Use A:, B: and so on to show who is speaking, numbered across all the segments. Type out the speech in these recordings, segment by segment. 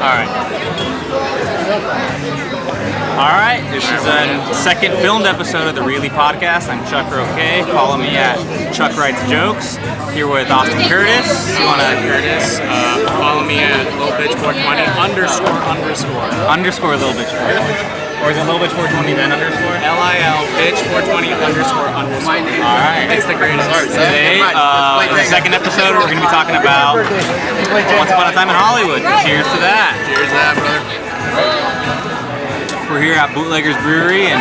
A: Alright, this is a second filmed episode of the Reely podcast. I'm Chuck Roque. Follow me at Chuck Writes Jokes. Here with Austin Curtis. You want to Curtis?
B: Follow me at LilBitch420
A: underscore LilBitch420. Or is it LilBitch420 then underscore?
B: LILBitch420 underscore.
A: Alright.
B: It's the greatest.
A: Today, the second episode, we're going to be talking about Once Upon a Time in Hollywood. Cheers to that.
B: Cheers to that, brother.
A: We're here at Bootleggers Brewery in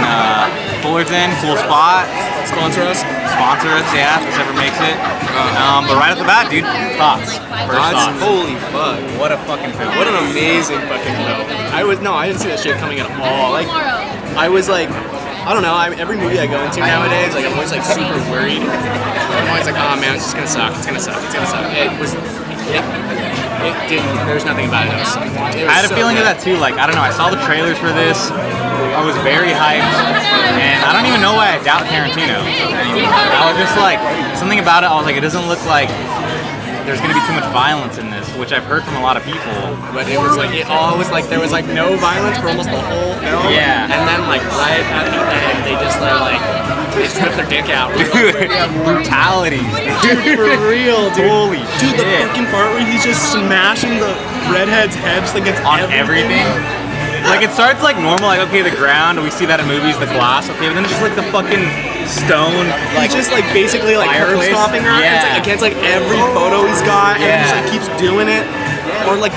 A: Fullerton. Cool spot.
B: Sponsor us,
A: yeah, if this ever makes it. But right off the bat, dude, thoughts. First thoughts.
B: Holy fuck.
A: What a fucking film.
B: What an amazing fucking film. I didn't see that shit coming at all. I was like, I don't know, every movie I go into nowadays, I'm always super worried. I'm always like, oh man, it's just gonna suck. It didn't, there's nothing about it.
A: I had a feeling of that too. I don't know, I saw the trailers for this. I was very hyped, and I don't even know why I doubt Tarantino anymore. I was just something about it, I was like, it doesn't look like there's gonna be too much violence in this, which I've heard from a lot of people.
B: But it was there was no violence for almost the whole film.
A: Yeah.
B: And then right at the end, they just they strip their dick out.
A: Dude, brutality.
B: Dude, for real, dude.
A: Holy shit.
B: The fucking part where he's just smashing the redhead's head against
A: everything. It starts normal, okay, the ground, we see that in movies, the glass, okay, but then it's just the fucking stone,
B: he's just basically curb stomping her.
A: Yeah.
B: It's against every photo he's got, and he just keeps doing it. Or the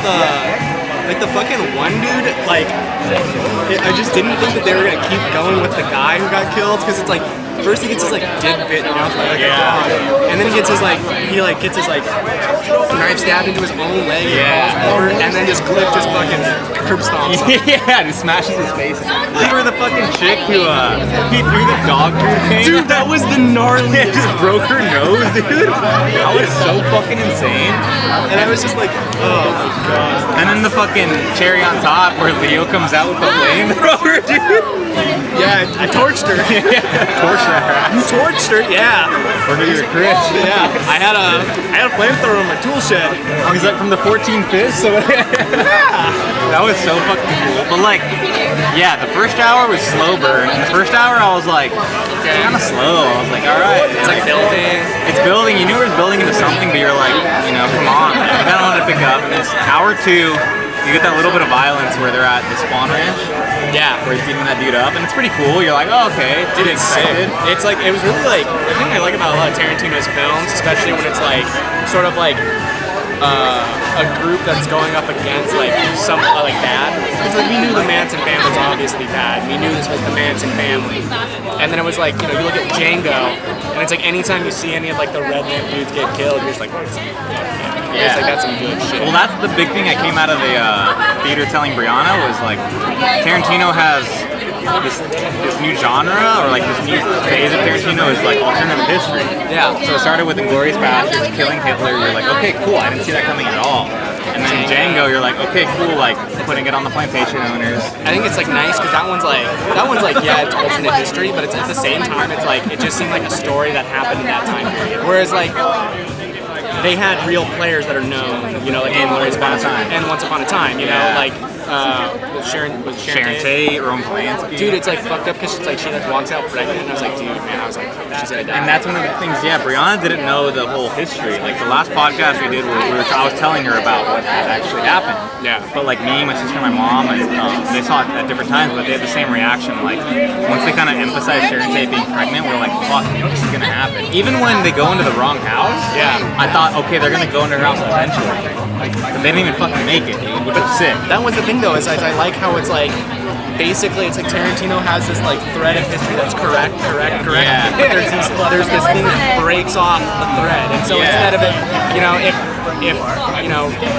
B: fucking one dude, I just didn't think that they were gonna keep going with the guy who got killed, because it's first he gets his dick bitten off by a dog, and then he gets his knife stabbed into his own leg, and then just Cliff just fucking curb stomps him.
A: Yeah, just smashes his face. Remember the fucking chick who he threw the dog food thing?
B: Dude, that was the gnarliest.
A: Just broke her nose, dude. That was so fucking insane.
B: And I was just like, oh my god.
A: And then the fucking cherry on top where Leo comes out with the flamethrower, dude.
B: Yeah, I torched her.
A: Torched her.
B: You torched her, yeah.
A: Or maybe you're Chris.
B: Yeah, I had a flamethrower in my tool shed.
A: Oh, is that from the 14 Fists? So that was so fucking cool. But the first hour was slow burn. And the first hour I was it's kind of slow. I was alright.
B: It's building.
A: It's building. You knew it was building into something, but you're come on. I don't want to pick up. And it's hour 2. You get that little bit of violence where they're at the spawn ranch.
B: Yeah.
A: Where he's beating that dude up, and it's pretty cool. You're oh, okay. Didn't expect it.
B: It's it was really the thing I like about a lot of Tarantino's films, especially when it's sort of a group that's going up against some bad. It's we knew the Manson family was obviously bad. We knew this was the Manson family, and then it was you look at Django, and it's anytime you see any of the redneck dudes get killed, you're just yeah. That's some good shit.
A: Well, that's the big thing I came out of the theater telling Brianna was Tarantino has this new genre or this new phase of Tarantino is alternative history.
B: Yeah.
A: So it started with Inglourious Basterds, killing Hitler. You're okay, cool. I didn't see that coming at all. And then Django, you're okay, cool. Putting it on the plantation owners.
B: I think it's nice because that one's yeah, it's alternate history, but it's at the same time it's it just seemed like a story that happened in that time period. Whereas they had real players that are known, in Once Upon a Time, Sharon
A: Tate, Roman Polanski.
B: Dude, it's fucked up because she walks out pregnant, and I was dude, man, I was she's gonna die.
A: And that's one of the things. Yeah, Brianna didn't know the whole history. The last podcast we did, I was telling her about what had actually happened.
B: Yeah.
A: But me, my sister, my mom, they saw it at different times, but they had the same reaction. Once they kind of emphasized Sharon Tate being pregnant, we're fuck, this is gonna happen. Even when they go into the wrong house, I thought, okay, they're gonna go into her house eventually. But they didn't even fucking make it, dude, which was sick.
B: That was the thing though, is I like how it's basically it's Tarantino has this thread of history that's correct.
A: Yeah.
B: But there's this thing that breaks off the thread, and so instead of it, if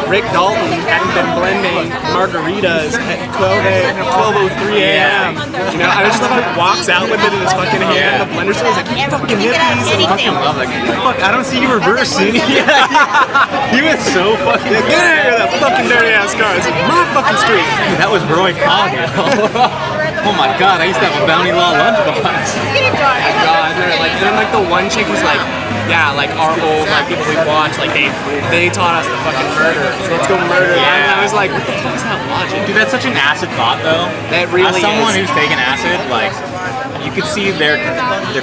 B: Rick Dalton hadn't been blending margaritas at 12:03 a.m. I just love how he walks out with it in his fucking hand. The blender still is fucking hippies.
A: I fucking love that guy. Fuck, I don't see you reversing. He was so fucking.
B: Get out of here, that fucking dirty ass car. It's my fucking street.
A: That was Roy Cobb. Oh my god, I used to have a Bounty Law lunchbox.
B: God, and then like the one chick was like, yeah, like our old like people we watch, like they taught us the fucking murder, so let's go murder.
A: Yeah.
B: And I was like, what the fuck is that logic?
A: Dude, that's such an acid thought though.
B: That really
A: As someone
B: is.
A: who's taken acid, like, you could see their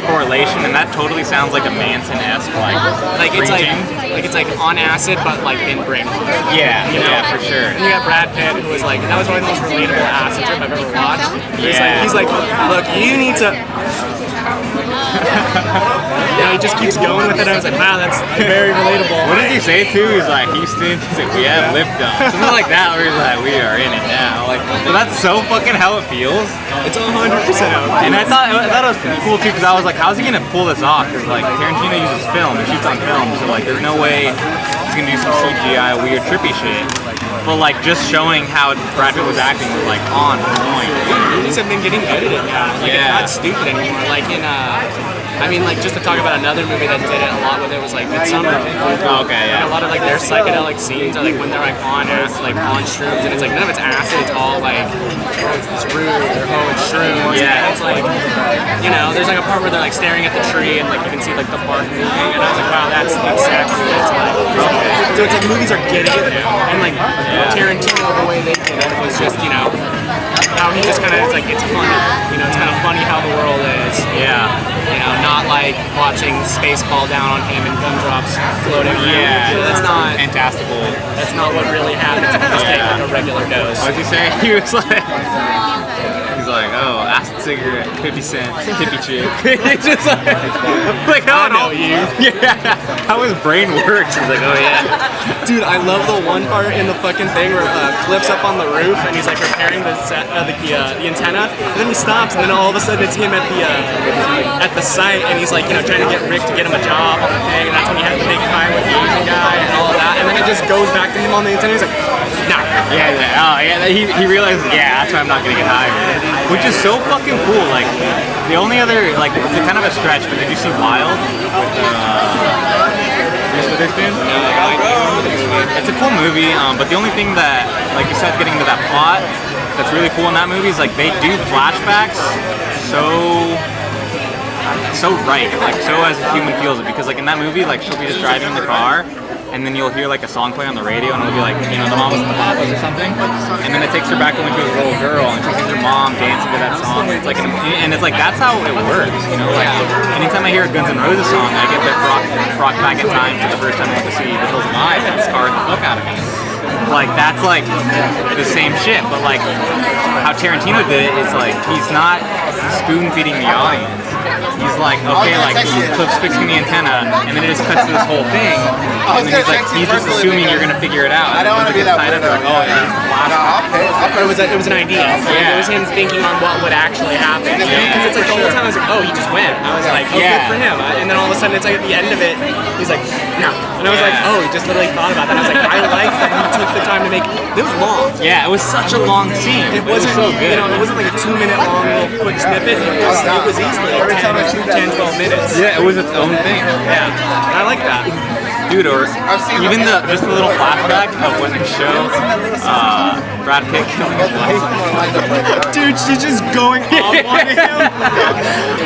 A: correlation, and that totally sounds like a Manson-esque,
B: Like it's
A: preaching.
B: like it's like on acid, but like in brain.
A: Yeah,
B: You know?
A: yeah, for sure.
B: And you got Brad Pitt, who was like, that was one of the most relatable acid trip I've ever watched.
A: Yeah.
B: He's like, look, you need to. He just keeps going with it. I was like, wow, that's very relatable.
A: What did he say too? He's like, Houston, he's like, we have lift guns. Something like that, where he's like, we are in it now. Like, well, that's so fucking how it feels.
B: It's 100% out.
A: And I thought it was cool too, because I was like, how's he gonna pull this off? Because like Tarantino uses film, he shoots on film, so like there's no way he's gonna do some CGI weird trippy shit. But like just showing how Brad Pitt was acting was like on point.
B: Movies have been getting good at it now. Like it's not stupid anymore. Like in I mean, like just to talk about another movie that did it a lot with it was like Midsummer.
A: Okay, yeah.
B: Like, a lot of like their psychedelic scenes are like when they're like on acid, like on shrooms, and it's like none of it's acid. It's all like it's rude or it's shrooms.
A: Yeah.
B: And it's like there's like a part where they're like staring at the tree and like you can see like the bark moving, and I was like, wow, that's exactly what it's like. So it's like movies are getting it now, and like Tarantino, the way they did it was just how he just kind of it's like it's funny. It's kind of funny how the world is.
A: Yeah.
B: Not like watching space fall down on him and gumdrops floating around.
A: Yeah.
B: That's not
A: fantastical.
B: That's not what really happens if you just take like a regular dose.
A: What did he say? He was like, oh, acid cigarette, 50 cents, hippie chick. It's just like how
B: I know you.
A: Yeah, how his brain works. He's like, oh yeah.
B: Dude, I love the one part in the fucking thing where Cliff's up on the roof and he's like repairing the antenna, and then he stops, and then all of a sudden it's him at the site, and he's like trying to get Rick to get him a job on the thing, and that's when he has the big fight with the Asian guy and all of that, and then it just goes back to him on the antenna. He's like, nah.
A: Yeah. He realizes, that's why I'm not gonna get hired. Which is so fucking cool. Like the only other it's kind of a stretch, but did you see Wild with Reese Witherspoon? It's a cool movie, but the only thing that, like you said, getting into that plot that's really cool in that movie is like they do flashbacks so right, like so as a human feels it, because like in that movie, like she'll be just driving in the car, and then you'll hear like a song play on the radio, and it'll be like the Mamas and the Papas or something, and then it takes her back when she was a little girl, and she sees her mom dancing to that song. It's like and it's like that's how it works, Like anytime I hear a Guns N' Roses song, I get brought back in time to the first time I went to see The Hills of Live, and it scarred the fuck out of me. Like that's like the same shit, but like how Tarantino did it is like he's not spoon feeding the audience. He's like, okay, like Cliff's fixing the antenna, and then it just cuts to this whole thing, and then he's just assuming you're gonna figure it out.
C: I don't want to be that
A: weird. Like, oh, yeah, it's the flashback.
B: Or it was an idea.
A: Yeah.
B: It was him thinking on what would actually happen. Because it's like the whole time I was like, oh, he just went. I was like, oh, good for him. And then all of a sudden it's like at the end of it, he's like, no. And I was like, oh, he just literally thought about that. And I was like, I like that he took the time to make it. It was long.
A: Yeah, it was such a long scene.
B: It wasn't
A: so good.
B: It wasn't like a 2-minute long little quick snippet. It was easily like 10, 12 minutes.
A: Yeah, it was its own thing.
B: Yeah, and I like that.
A: Dude, or even just a little flashback of when they show Brad Pitt killing his wife.
B: Dude, she's just going off on him.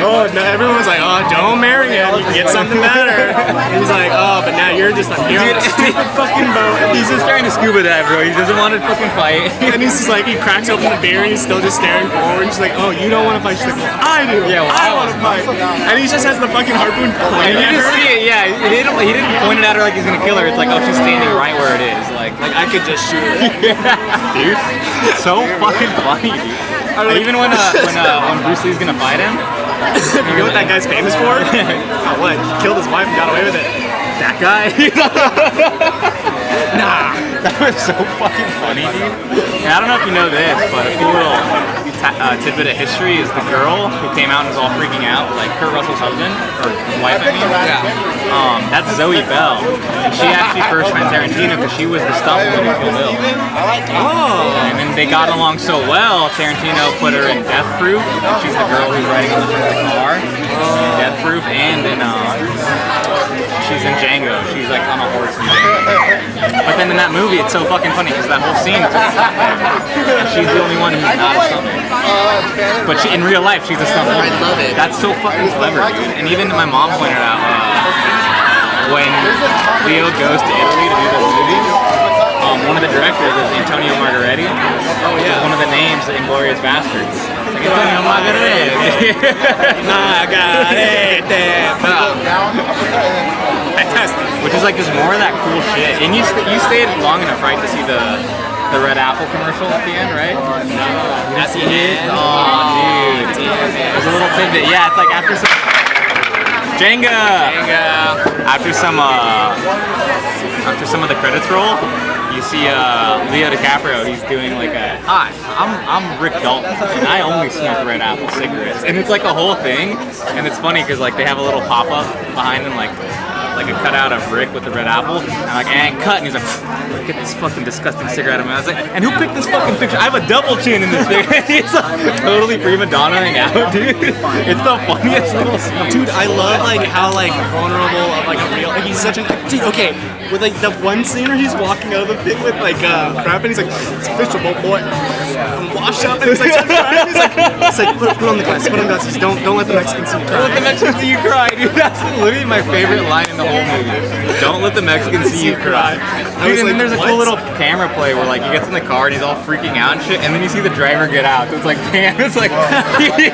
B: Oh, no, everyone was like, oh, don't marry him. You can get something better. And he's like, oh, but now you're just like, you're on a stupid fucking boat.
A: He's just trying to scuba dive, bro. He doesn't want to fucking fight.
B: And he's just like, he cracks open the beer and he's still just staring forward. She's like, oh, you don't want to fight. She's like, well, I do.
A: Yeah, well,
B: I want to fight. And he just has the fucking harpoon
A: And
B: pointing
A: you
B: at
A: just
B: her.
A: see it, he didn't point it at her like he's gonna kill her. It's like, oh, she's standing right where it is. Like
B: I could just shoot her.
A: dude, so fucking funny, dude. And even when Bruce Lee's gonna fight him,
B: You know what that guy's famous for? What? He killed his wife and got away with it.
A: that guy.
B: Nah.
A: That was so fucking funny, dude. And I don't know if you know this, but a cool little tidbit of history is the girl who came out and was all freaking out, like Kurt Russell's husband, or wife, I mean.
B: Yeah.
A: That's Zoe Bell. And she actually first met Tarantino because she was the stunt woman in Kill Bill.
B: Oh.
A: And then they got along so well, Tarantino put her in Death Proof. She's the girl who's riding on the front of the car. In Death Proof, and in she's in Django. She's like on a horse in Django. But then in that movie, it's so fucking funny because that whole scene, it's a stuntman. And she's the only one who's not a stuntman. But in real life, she's a stuntwoman.
B: I love it.
A: That's so fucking clever, dude. And even my mom pointed out when Leo goes to Italy to do this movie, one of the directors is Antonio Margheriti.
B: Oh yeah.
A: One of the names in Inglourious Basterds. Like Antonio Margheriti.
B: Fantastic.
A: Which is like just more of that cool shit. And you stayed long enough, right, to see the Red Apple commercial at the end, right?
B: No. At the end?
A: Oh, dude. There's a little tidbit. Yeah, it's like after some... Jenga! After some of the credits roll, you see Leo DiCaprio. He's doing like a hi. I'm Rick Dalton, and I only smoke Red Apple cigarettes. And it's like a whole thing, and it's funny because like they have a little pop up behind him, like a cutout of Rick with the red apple, and I'm like, and cut, and he's like, look at this fucking disgusting cigarette. I was like, and who picked this fucking picture? I have a double chin in this picture. He's like totally prima donnaing out, dude. It's the funniest little scene.
B: Dude, I love like how like vulnerable of like a real, like he's such a, dude, okay, with like the one scene where he's walking out of the thing with like crap, and he's like, it's official, boy, I'm washed up, and he's like, crying. He's like, put on the glasses, don't let the Mexicans see you cry.
A: Don't let the Mexicans see you cry, dude. That's literally my favorite line in the whole movie. Don't let the Mexicans see you cry. Dude, and then there's a cool little camera play where like he gets in the car and he's all freaking out and shit, and then you see the driver get out. So it's like, damn, it's like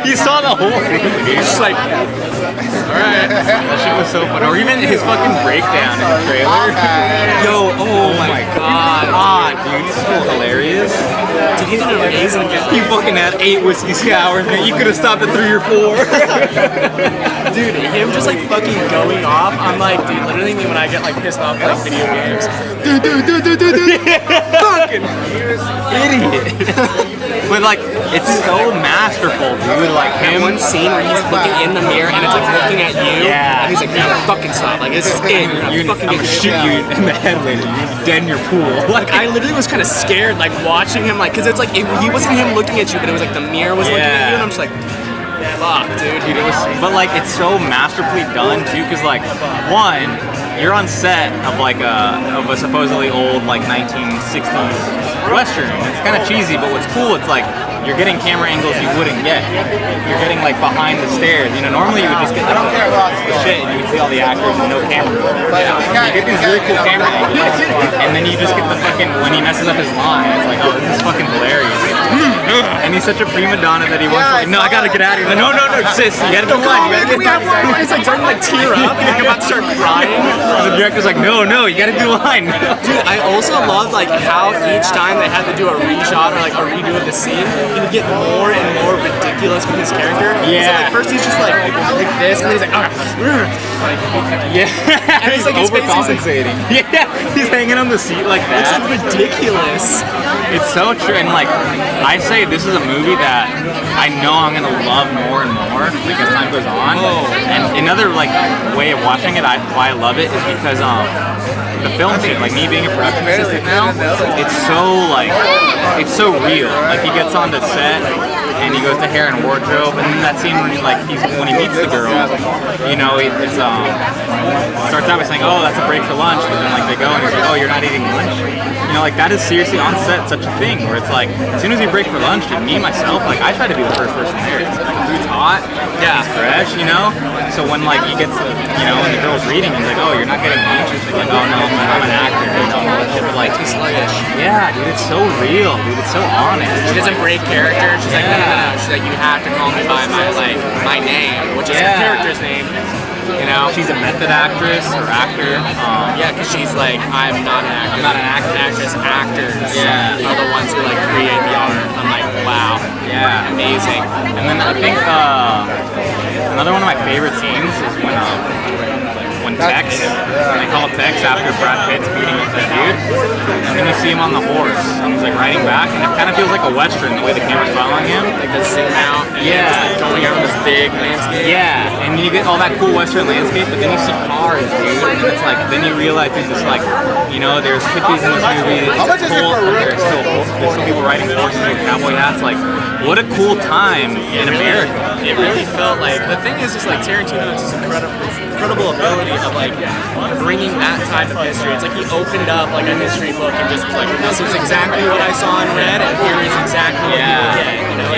A: you saw the whole thing. He's just like, all right, that shit was so fun. Or even his fucking breakdown in the trailer.
B: Yo, oh my god,
A: dude, so hilarious.
B: Dude, he did an amazing job.
A: You fucking had 8 whiskey sours, man. You could have stopped at 3 or 4.
B: Dude, him just like fucking going off. I'm like, dude, literally me when I get like pissed off playing video games. Dude. Fucking
A: idiot. But like, it's so masterful, dude. Like
B: him. One scene where he's looking in the mirror and it's like looking at you.
A: Yeah.
B: And he's like, no, fucking stop. Like, this is it.
A: I'm gonna shoot you in the head later. You're dead in your pool.
B: Like, I literally was kind of scared, like watching him, like, cause it's like he wasn't him looking at you, but it was like the mirror was looking at you, and I'm just like, fuck, dude.
A: It was, but like, it's so masterfully done too, cause like, one, you're on set of like a supposedly old like 1960s western. It's kind of cheesy, but what's cool, it's like you're getting camera angles you wouldn't get. You're getting like behind the stairs. You know, normally you would just get like the shit and you would see all the actors and no camera. You get these really cool camera angles, and then you just get the fucking, when he messes up his line, it's like, oh, this is fucking hilarious. And he's such a prima donna that he wants to, like, no, I gotta get out of here. Like, no, sis, you gotta do one.
B: It's like starting to like tear up, and you're about to start crying.
A: The director's like, no, you gotta do line.
B: Dude, I also love like how each time they had to do a reshot or like a redo of the scene, he would get more and more ridiculous with his character.
A: Yeah.
B: So like first he's just like this, and then he's like,
A: yeah.
B: And he's like
A: overcompensating. Yeah, he's hanging on the seat like that.
B: It's like ridiculous.
A: It's so true, and like I say, this is a movie that I know I'm gonna love more and more like as time goes on. And another like way of watching it, why I love it is because the film shit, like me being a production assistant now, it's so real. Like he gets onto set and he goes to hair and wardrobe, and then that scene when he meets the girl, you know, it starts out by saying, oh, that's a break for lunch, but then like they go and he's like, oh, you're not eating lunch. You know, like that is seriously on set such a thing where it's like, as soon as you break for lunch, dude, me myself, like I try to be the first person there. It's like, the food's hot, it's fresh, you know. So when like he gets, you know, when the girl's reading, he's like, oh, you're not getting lunch. She's like, oh no, I'm an actor, you know, all that shit. But like, yeah, dude, it's so real, dude. It's so honest.
B: She doesn't break character. She's like, no. She's like, you have to call me by my name, which is her character's name. You know,
A: she's a method actress or actor.
B: Yeah, because she's like, I'm not an actor. I'm not an actress. Actors are the ones who like create the art. I'm like, wow, amazing.
A: And then I think another one of my favorite scenes is when Tex, when they call Tex after Brad Pitt's beating up that dude, and then you see him on the horse, and he's like riding back, and it kind of feels like a western the way the camera's following him.
B: Like the zoom out, and just like going out in this big landscape.
A: Yeah, and you get all that cool western landscape, but then you see cars, dude, and it's like, then you realize there's just like, you know, there's hippies in this movie, there's still people riding horses with cowboy hats, like, what a cool time in America.
B: It really felt like, the thing is just like Tarantino is just incredibly incredible ability of like bringing that type of history. It's like he opened up like a history book and just was like, this is exactly what I saw and read, and here is exactly what you will get. You know,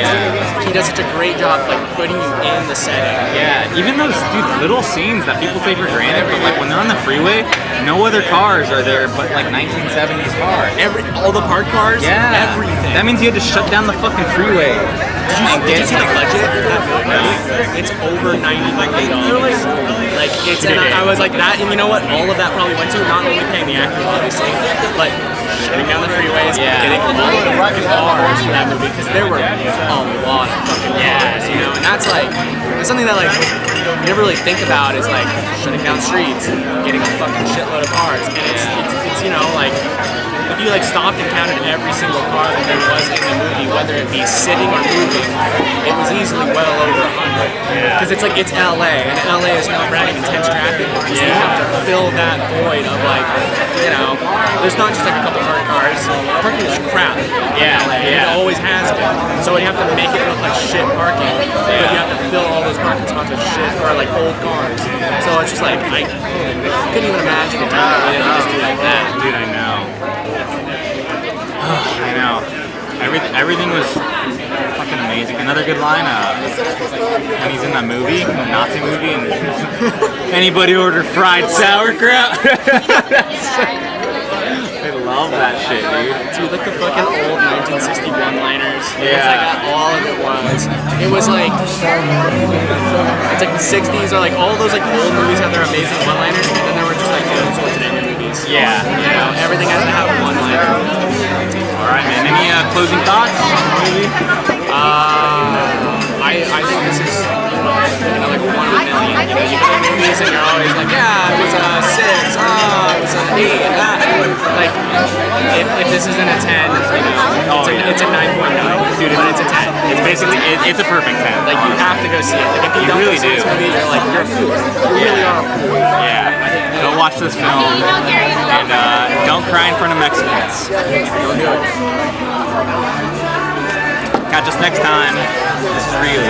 B: he does such a great job like putting you in the setting.
A: Yeah, even those little scenes that people take for granted, but like when they're on the freeway, no other cars are there but like 1970s cars.
B: All the parked cars, everything.
A: That means you had to shut down the fucking freeway.
B: Did you see the budget for that movie? No. It's over $90 million. Like it's, and I was like that, and you know what? All of that probably went to not only paying the actors, obviously, but shutting down the freeways, getting all of the fucking cars for that movie, because there were a lot of fucking cars, you know, and that's like it's something that like you never really think about is like shutting down streets, getting a fucking shitload of cars, and it's you know like. If you like stopped and counted every single car that there was in the movie, whether it be sitting or moving, it was easily well over 100. Because it's like it's LA, and LA is known for having intense traffic. So you have to fill that void of like, you know, there's not just like a couple parked cars. Parking is crap in LA. It always has been. So you have to make it look like shit parking, but you have to fill all those parking spots with shit or like old cars. So it's just like I couldn't even imagine if they didn't just do like that.
A: Dude, I know. I know. Everything was fucking amazing. Another good line, when he's in that movie, the Nazi movie, and anybody order fried sauerkraut? I love that shit, dude.
B: Dude, like the fucking old 1960 one-liners. It's like all of it was. It was like, it's like the 60s or like all those like old movies have their amazing one-liners, and then there were just like those Schwarzenegger movies.
A: Yeah.
B: You know, everything has to have a one-liner.
A: Alright, man. Any closing thoughts on the movie?
B: I think this is, you know, like 1 in a million. You know, you go to movies and you're always like, yeah, it was a 6, it was an 8, like, if this isn't a 10, you know, it's a 9.9, dude, but it's a 10.
A: It's basically, it's a perfect 10.
B: Like, you have to go see it. Like, if you don't
A: really
B: see this movie, you're like, you're a fool. You really are a fool.
A: Yeah. Go watch this film, and don't cry in front of Mexicans.
B: Don't do it.
A: Catch us next time. This is Reely.